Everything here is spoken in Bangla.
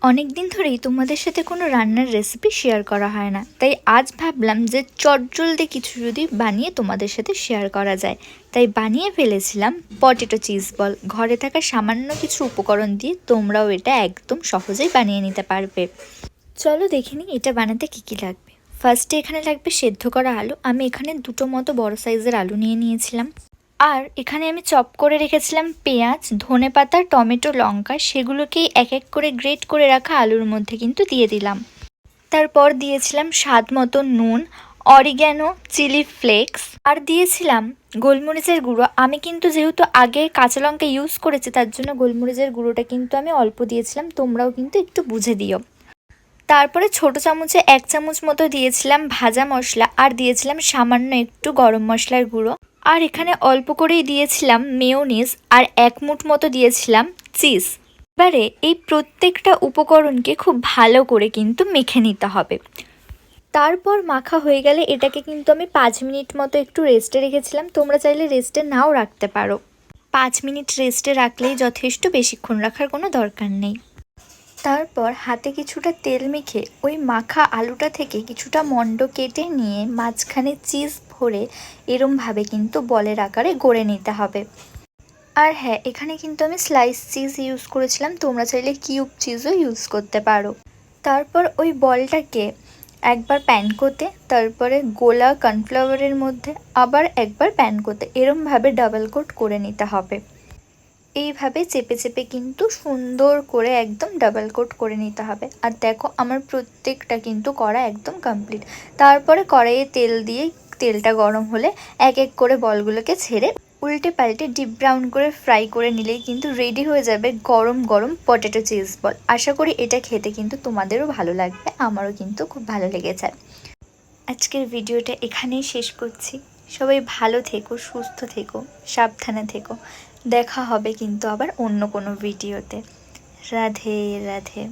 অনেক দিন ধরেই তোমাদের সাথে কোনো রান্নার রেসিপি শেয়ার করা হয় না, তাই আজ ভাবলাম যে চটজলদি কিছু যদি বানিয়ে তোমাদের সাথে শেয়ার করা যায়। তাই বানিয়ে ফেলেছিলাম পটেটো চিজ বল। ঘরে থাকা সামান্য কিছু উপকরণ দিয়ে তোমরাও এটা একদম সহজেই বানিয়ে নিতে পারবে। চলো দেখে নিই এটা বানাতে কী কী লাগবে। ফার্স্টে এখানে লাগবে সেদ্ধ করা আলু। আমি এখানে দুটো মতো বড় সাইজের আলু নিয়ে নিয়েছিলাম। আর এখানে আমি চপ করে রেখেছিলাম পেঁয়াজ, ধনেপাতা, টমেটো, লঙ্কা, সেগুলোকেই এক এক করে গ্রেট করে রাখা আলুর মধ্যে কিন্তু দিয়ে দিলাম। তারপর দিয়েছিলাম স্বাদ মতো নুন, অরিগ্যানো, চিলি ফ্লেক্স, আর দিয়েছিলাম গোলমরিচের গুঁড়ো। আমি কিন্তু যেহেতু আগে কাঁচা লঙ্কা ইউজ করেছি, তার জন্য গোলমরিচের গুঁড়োটা কিন্তু আমি অল্প দিয়েছিলাম, তোমরাও কিন্তু একটু বুঝে দিও। তারপরে ছোট চামচে 1 চামচ মতো দিয়েছিলাম ভাজা মশলা, আর দিয়েছিলাম সামান্য একটু গরম মশলার গুঁড়ো। আর এখানে অল্প করেই দিয়েছিলাম মেয়োনিজ, আর 1 মুঠ মতো দিয়েছিলাম চিজ। এবারে এই প্রত্যেকটা উপকরণকে খুব ভালো করে কিন্তু মেখে নিতে হবে। তারপর মাখা হয়ে গেলে এটাকে কিন্তু আমি 5 মিনিট মতো একটু রেস্টে রেখেছিলাম। তোমরা চাইলে রেস্টে নাও রাখতে পারো। 5 মিনিট রেস্টে রাখলেই যথেষ্ট, বেশিক্ষণ রাখার কোনো দরকার নেই। তারপর হাতে কিছুটা তেল মেখে ওই মাখা আলুটা থেকে কিছুটা মণ্ড কেটে নিয়ে মাঝখানে চিজ ভরে এরমভাবে কিন্তু বলের আকারে গড়ে নিতে হবে। আর হ্যাঁ, এখানে কিন্তু আমি স্লাইস চিজ ইউজ করেছিলাম, তোমরা চাইলে কিউব চিজও ইউজ করতে পারো। তারপর ওই বলটাকে একবার প্যানকোতে, তারপরে গোলা কর্নফ্লাওয়ারের মধ্যে আবার একবার প্যানকোতে, এরমভাবে ডাবল কোট করে নিতে হবে। এইভাবে চেপে চেপে কিন্তু সুন্দর করে একদম ডাবল কোট করে নিতে হবে। আর দেখো আমার প্রত্যেকটা কিন্তু করা একদম কমপ্লিট। তারপরে কড়াইয়ে তেল দিয়ে তেলটা গরম হলে এক এক করে বলগুলোকে ছেড়ে উল্টে পাল্টে ডিপ ব্রাউন করে ফ্রাই করে নিলেই কিন্তু রেডি হয়ে যাবে গরম গরম পটেটো চিজ বল। আশা করি এটা খেতে কিন্তু তোমাদেরও ভালো লাগবে, আমারও কিন্তু খুব ভালো লেগেছে। আজকের ভিডিওটা এখানেই শেষ করছি। সবাই ভালো থেকো, সুস্থ থেকো, সাবধানে থেকো। দেখা হবে কিন্তু আবার অন্য কোনো ভিডিওতে। রাধে রাধে।